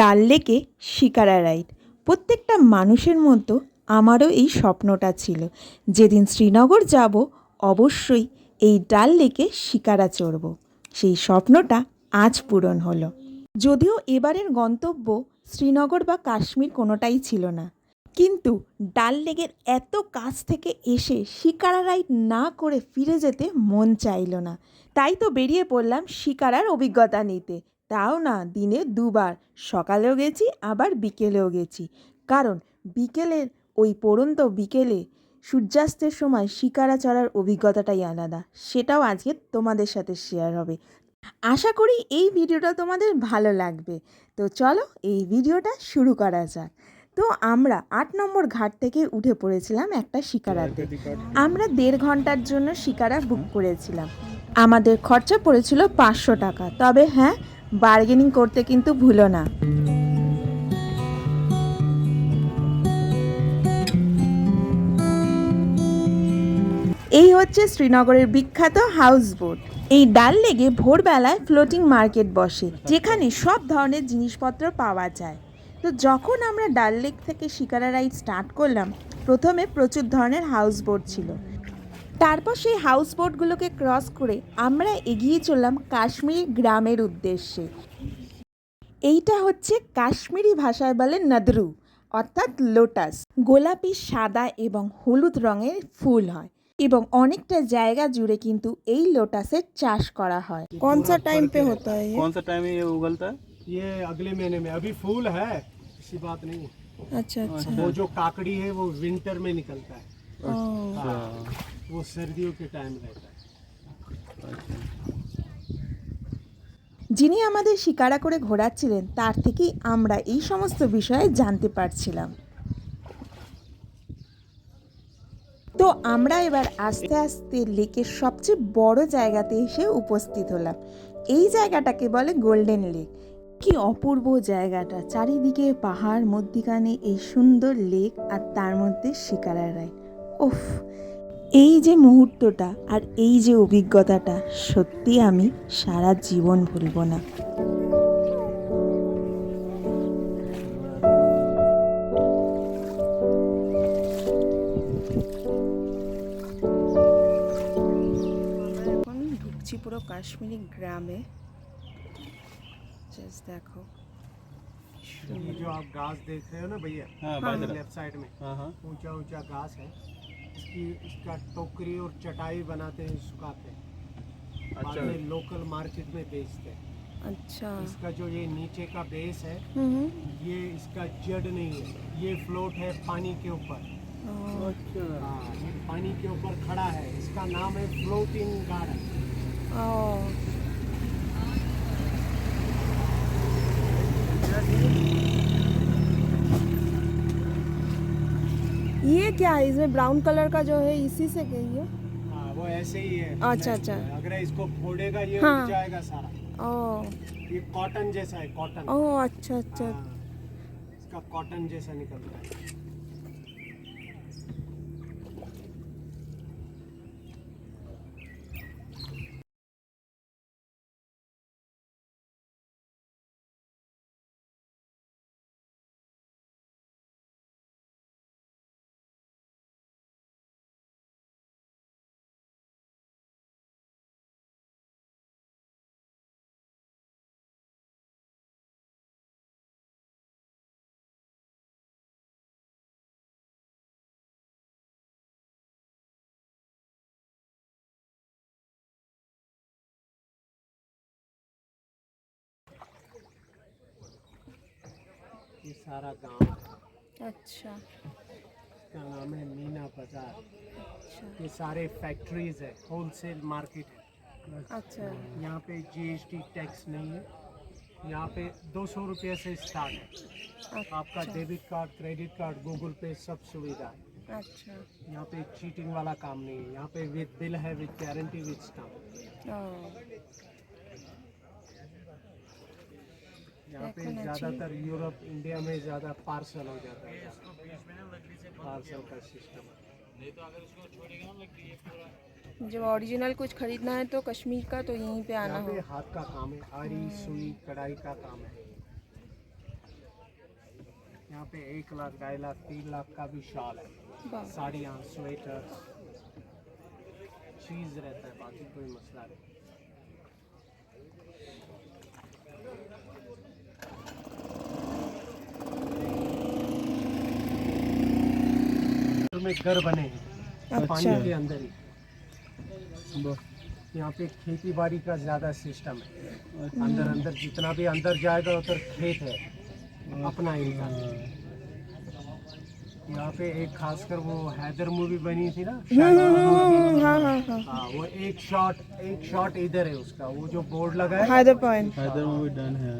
ডাল লেকে শিকারা রাইড। প্রত্যেকটা মানুষের মতো আমারও এই স্বপ্নটা ছিল, যেদিন শ্রীনগর যাব অবশ্যই এই ডাল লেকে শিকারা চড়ব। সেই স্বপ্নটা আজ পূরণ হলো। যদিও এবারের গন্তব্য শ্রীনগর বা কাশ্মীর কোনোটাই ছিল না, কিন্তু ডাল লেকের এত কাছ থেকে এসে শিকারা রাইড না করে ফিরে যেতে মন চাইল না। তাই তো বেরিয়ে পড়লাম শিকারার অভিজ্ঞতা নিতে। তাও না দিনে দুবার, সকালেও গেছি আবার বিকেলেও গেছি। কারণ বিকেলের ওই পড়ন্ত বিকেলে সূর্যাস্তের সময় শিকারা চড়ার অভিজ্ঞতাটাই আলাদা। সেটাও আজকে তোমাদের সাথে শেয়ার হবে। আশা করি এই ভিডিওটা তোমাদের ভালো লাগবে। তো চলো এই ভিডিওটা শুরু করা যাক। তো আমরা ৮ নম্বর ঘাট থেকে উঠে পড়েছিলাম একটা শিকারাতে। আমরা ১.৫ ঘন্টার জন্য শিকারা বুক করেছিলাম। আমাদের খরচা পড়েছিল ৫০০ টাকা। তবে হ্যাঁ, বার্গেনিং করতে কিন্তু ভুলো না। এই হচ্ছে শ্রীনগরের বিখ্যাত হাউস বোট। এই ডাল লেগে ভোরবেলায় ফ্লোটিং মার্কেট বসে, যেখানে সব ধরনের জিনিসপত্র পাওয়া যায়। তো যখন আমরা ডাল লেক থেকে শিকারা রাইড স্টার্ট করলাম, প্রথমে প্রচুর ধরনের হাউস বোট ছিল। তারপর সেই হাউস বোটগুলোকে ক্রস করে আমরা এগিয়ে চললাম কাশ্মীরি গ্রামের উদ্দেশ্যে। এইটা হচ্ছে কাশ্মীরি ভাষায় বলে নদরু, অর্থাৎ লোটাস। গোলাপি, সাদা এবং হলুদ রঙের ফুল হয় এবং অনেকটা জায়গা জুড়ে কিন্তু এই লোটাসের চাষ করা হয়। कौन सा टाइम पे होता है ये? कौन सा टाइम है ये उगलता है? ये अगले महीने में। अभी फूल है, ऐसी बात नहीं है। अच्छा अच्छा। वो जो काकड़ी है वो विंटर में निकलता है। अच्छा। वो सर्दियों के टाइम रहता है। যিনি আমাদের শিকারা করে ঘোরাচ্ছিলেন তার থেকেই আমরা এই সমস্ত বিষয়ে জানতে পারছিলাম। তো আমরা এবার আস্তে আস্তে লেকের সবচেয়ে বড় জায়গাতে এসে উপস্থিত হলাম। এই জায়গাটাকে বলে গোল্ডেন লেক। কি অপূর্ব জায়গাটা, চারিদিকে পাহাড়, মধ্যিখানে এই সুন্দর লেক, আর তার মধ্যে শিকারা রাইড। ওফ, এই যে মুহূর্তটা আর এই যে অভিজ্ঞতাটা, সত্যি আমি সারা জীবন ভুলব না। এখন ঢুকছি পুরো কাশ্মীরি গ্রামে। জাস্ট দেখো, ये जो आप घास देख रहे हो ना भैया, लेफ्ट साइड में ऊंचा ऊंचा घास है। इसका टोकरी और चटाई बनाते हैं, सुखाते हैं, बाद में लोकल मार्केट में बेचते हैं। अच्छा। इसका जो ये नीचे का बेस है, ये इसका जड़ नहीं है, ये फ्लोट है पानी के ऊपर। अच्छा। हाँ, ये पानी के ऊपर खड़ा है। इसका नाम है फ्लोटिंग गार्डन। ये क्या है इसमें ब्राउन कलर का जो है, इसी से गई है? हाँ, वो ऐसे ही है। अच्छा अच्छा। अगर इसको फोड़ेगा ये हाँ। उग जाएगा सारा। ये कॉटन जैसा है, कॉटन। ओह अच्छा अच्छा। हाँ, इसका कॉटन जैसा निकलता है। ये सारा गांव है। अच्छा इसका नाम है मीना बाजार। अच्छा ये सारे फैक्ट्रीज है, होलसेल मार्केट है। अच्छा। यहाँ पे जीएसटी टैक्स नहीं है। यहाँ पे 200 रुपये से स्टार्ट है। आपका debit card, credit card, Google पे सब सुविधा है। अच्छा। यहाँ पे चीटिंग वाला काम नहीं है। यहाँ पे विद बिल है, विद गारंटी, विद स्टाम्प। यहाँ पे ज़्यादातर यूरोप, इंडिया में ज़्यादा पार्सल हो जाता है। पार्सल का सिस्टम। जब ओरिजिनल कुछ खरीदना है तो कश्मीर का तो यहीं पे आना यहाँ पे हो। हाथ का काम है, आरी, सुई, कढ़ाई का काम है। यहाँ पे 1 लाख 2.5 लाख 3 लाख का भी शॉल है, वाह। साड़ियाँ स्वेटर चीज़ रहता है, बाकी कोई मसला नहीं। में घर बने हैं पानी के अंदर ही। यहाँ पे खेती बाड़ी का ज़्यादा सिस्टम है, अंदर अंदर जितना भी अंदर जाएगा उधर खेत है अपना इनका। यहाँ पे एक खासकर वो हैदर मूवी बनी थी ना शायद, हाँ हाँ हाँ, हाँ वो एक शॉट इधर है उसका, वो जो बोर्ड लगा है Haider point. Haider movie done है।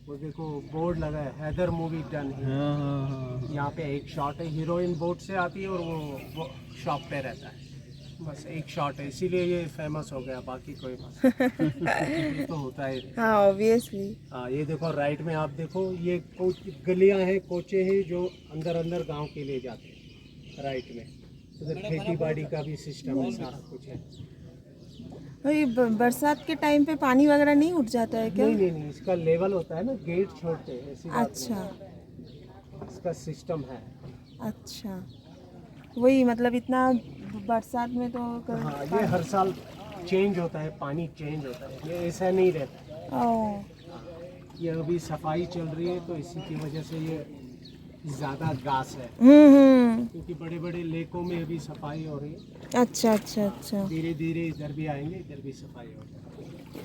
वो देखो बोर्ड लगा है हैदर मूवी डन है। हाँ। यहाँ पे एक शॉट है, हीरोइन बोट से आती है और वो शॉप पे रहता है, बस एक शॉट है, इसीलिए ये फेमस हो गया, बाकी कोई ये तो होता है। हाँ ऑब्वियसली। हाँ ये देखो राइट में आप देखो, ये गलियां हैं, कोचे हैं जो अंदर अंदर गांव के लिए जाते हैं। राइट में उधर खेती बाड़ी का भी सिस्टम है, सारा कुछ है। ये बरसात के टाइम पे पानी वगैरह नहीं उठ जाता है क्या? नहीं, इसका लेवल होता है ना, गेट छोड़ते हैं, ऐसी बात अच्छा नहीं। इसका सिस्टम है। अच्छा, वही मतलब इतना बरसात में तो हाँ ये हर साल चेंज होता है, पानी चेंज होता है, ये ऐसा नहीं रहता। ओह। ये अभी सफाई चल रही है तो इसी की वजह से ये ज़्यादा घास है, क्योंकि बड़े बड़े लेकों में अभी सफाई हो रही है। अच्छा अच्छा अच्छा। धीरे धीरे इधर भी आएंगे, इधर भी सफाई हो जाएगी।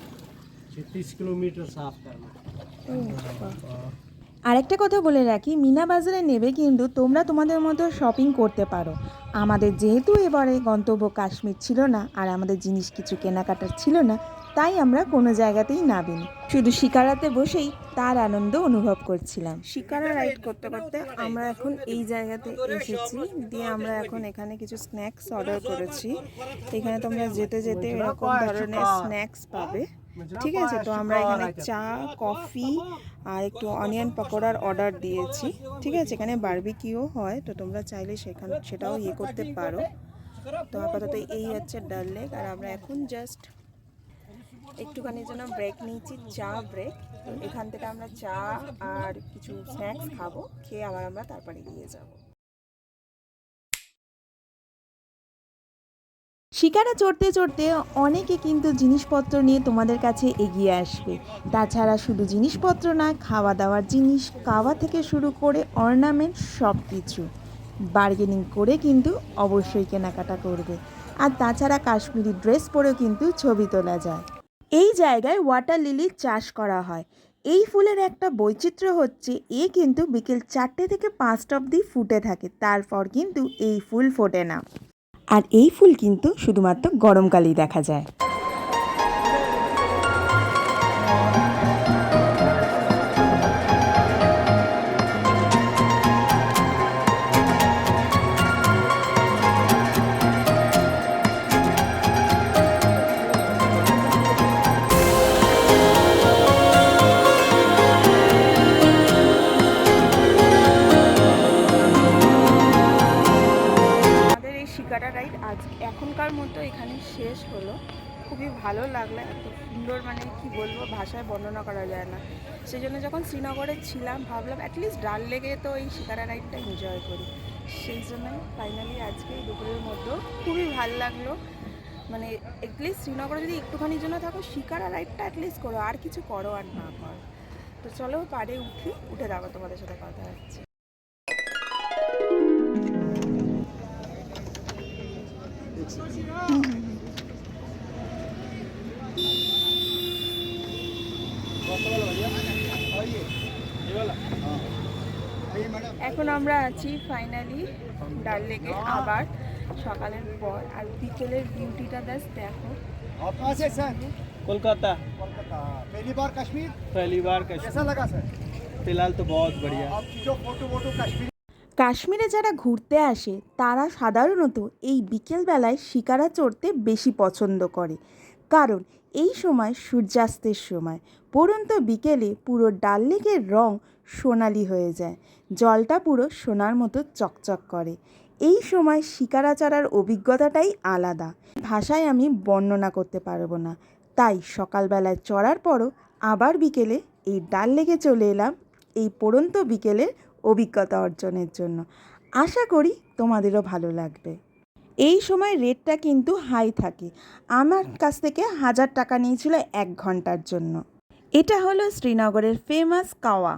36 किलोमीटर साफ करना। আরেকটা কথা বলে রাখি, মিনা বাজারে নেবে কিন্তু তোমরা তোমাদের মতো শপিং করতে পারো। আমাদের যেহেতু এবারে গন্তব্য কাশ্মীর ছিল না আর আমাদের জিনিস কিছু কেনাকাটার ছিল না, তাই আমরা কোনো জায়গাতেই নামিনি, শুধু শিকারাতে বসেই তার আনন্দ অনুভব করছিলাম। শিকারা রাইড করতে করতে আমরা এখন এই জায়গাতে এসেছি, দিয়ে আমরা এখন এখানে কিছু স্ন্যাক্স অর্ডার করেছি। এখানে তোমরা যেতে যেতে এরকম ধরনের স্ন্যাক্স পাবে, ঠিক আছে? তো আমরা এখানে চা, কফি আর একটু অনিয়ন পকোড়ার অর্ডার দিয়েছি, ঠিক আছে? এখানে বারবিকিউ হয়, তো তোমরা চাইলে সেটাও করতে পারো। তো আপাতত এই হচ্ছে ডাল লেক, আর আমরা এখন জাস্ট একটুখানির জন্য ব্রেক নিয়েছি, চা ব্রেক। তো এখান থেকে আমরা চা আর কিছু স্ন্যাক্স খাবো, খেয়ে আমরা তারপরে গিয়ে যাবো। শিকারা চড়তে চড়তে অনেকে কিন্তু জিনিসপত্র নিয়ে তোমাদের কাছে এগিয়ে আসবে। তাছাড়া শুধু জিনিসপত্র না, খাওয়া দাওয়ার জিনিস, খাওয়া থেকে শুরু করে অর্নামেন্ট সব কিছু বার্গেনিং করে কিন্তু অবশ্যই কেনাকাটা করবে। আর তাছাড়া কাশ্মীরি ড্রেস পরেও কিন্তু ছবি তোলা যায়। এই জায়গায় ওয়াটার লিলির চাষ করা হয়। এই ফুলের একটা বৈচিত্র্য হচ্ছে কিন্তু বিকেল 4টে থেকে 5টা অবধি ফুটে থাকে, তারপর কিন্তু এই ফুল ফোটে না। আর এই ফুল কিন্তু শুধুমাত্র গরমকালেই দেখা যায়। শিকারা রাইড আজ এখনকার মতো এখানে শেষ হলো। খুবই ভালো লাগলো, এত সুন্দর, মানে কি বলবো, ভাষায় বর্ণনা করা যায় না। সেই জন্য যখন শ্রীনগরে ছিলাম ভাবলাম অ্যাটলিস্ট ডাল লেগে তো এই শিকারা রাইডটা এনজয় করি। সেই জন্যই ফাইনালি আজকে দুপুরের মধ্যেও খুবই ভালো লাগলো। মানে অ্যাটলিস্ট শ্রীনগরে যদি একটুখানির জন্য থাকো, শিকারা রাইডটা অ্যাটলিস্ট করো, আর কিছু করো আর না করো। তো চলো পাড়ে উঠে যাবো, তোমাদের সাথে কথা হচ্ছে। এখন আমরা আছি ফাইনালি ডাল লেকে, আবার সকালের পর। আর বিকেলের বিউটিটা জাস্ট দেখো। आप कहाँ से सर? कोलकाता। कोलकाता। पहली बार कश्मीर? पहली बार कश्मीर। कैसा लगा सर? फिलहाल तो बहुत बढ़िया। आपकी जो फोटो कश्मीर কাশ্মীরে যারা ঘুরতে আসে তারা সাধারণত এই বিকেলবেলায় শিকারা চড়তে বেশি পছন্দ করে, কারণ এই সময় সূর্যাস্তের সময়। পরন্ত বিকেলে পুরো ডাল লেকের রং সোনালি হয়ে যায়, জলটা পুরো সোনার মতো চকচক করে। এই সময় শিকারা চড়ার অভিজ্ঞতাটাই আলাদা, ভাষায় আমি বর্ণনা করতে পারবো না। তাই সকালবেলায় চড়ার পরও আবার বিকেলে এই ডাল লেকে চলে এলাম এই পরন্ত বিকেলের অভিজ্ঞতা অর্জনের জন্য। আশা করি তোমাদেরও ভালো লাগবে। এই সময় রেটটা কিন্তু হাই থাকে। আমার কাছ থেকে 1000 টাকা নিয়েছিল 1 ঘন্টার জন্য। এটা হলো শ্রীনগরের ফেমাস কাওয়া।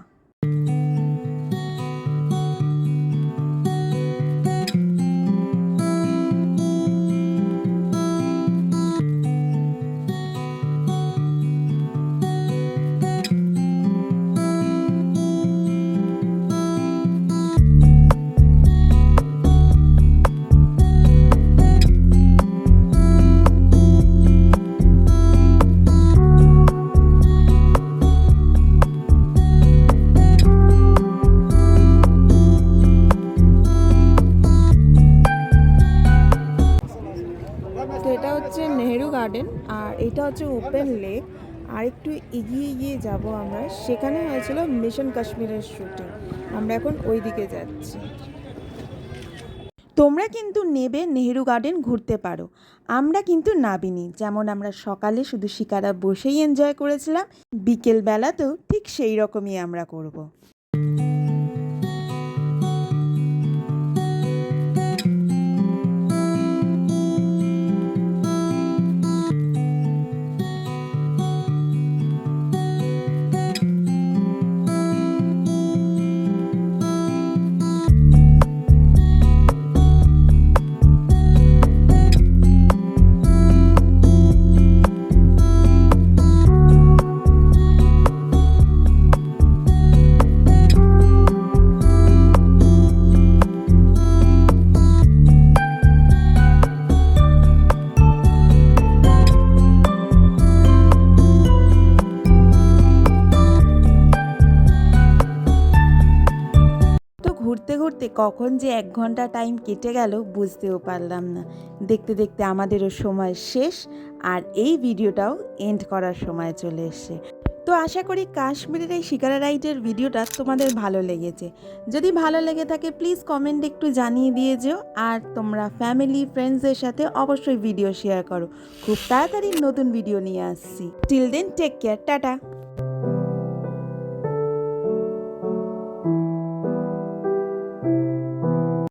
তো এটা হচ্ছে নেহেরু গার্ডেন আর এটা হচ্ছে ওপেন লেক। আর একটু এগিয়ে গিয়ে যাব আমরা, সেখানে হয়েছিল মিশন কাশ্মীরের শুটিং। আমরা এখন ওই দিকে যাচ্ছি। তোমরা কিন্তু নেবে নেহেরু গার্ডেন ঘুরতে পারো, আমরা কিন্তু নাবিনি। যেমন আমরা সকালে শুধু শিকারা বসেই এনজয় করেছিলাম, বিকেলবেলাতেও ঠিক সেই রকমই আমরা করব। ঘুরতে ঘুরতে কখন যে 1 ঘন্টা টাইম কেটে গেল বুঝতেও পারলাম না। দেখতে দেখতে আমাদেরও সময় শেষ, আর এই ভিডিওটাও এন্ড করার সময় চলে এসছে। তো আশা করি কাশ্মীরের এই শিকারা রাইডের ভিডিওটা তোমাদের ভালো লেগেছে। যদি ভালো লেগে থাকে প্লিজ কমেন্টে একটু জানিয়ে দিয়ে যেও। আর তোমরা ফ্যামিলি ফ্রেন্ডসদের সাথে অবশ্যই ভিডিও শেয়ার করো। খুব তাড়াতাড়ি নতুন ভিডিও নিয়ে আসছি। Till then take care, tata.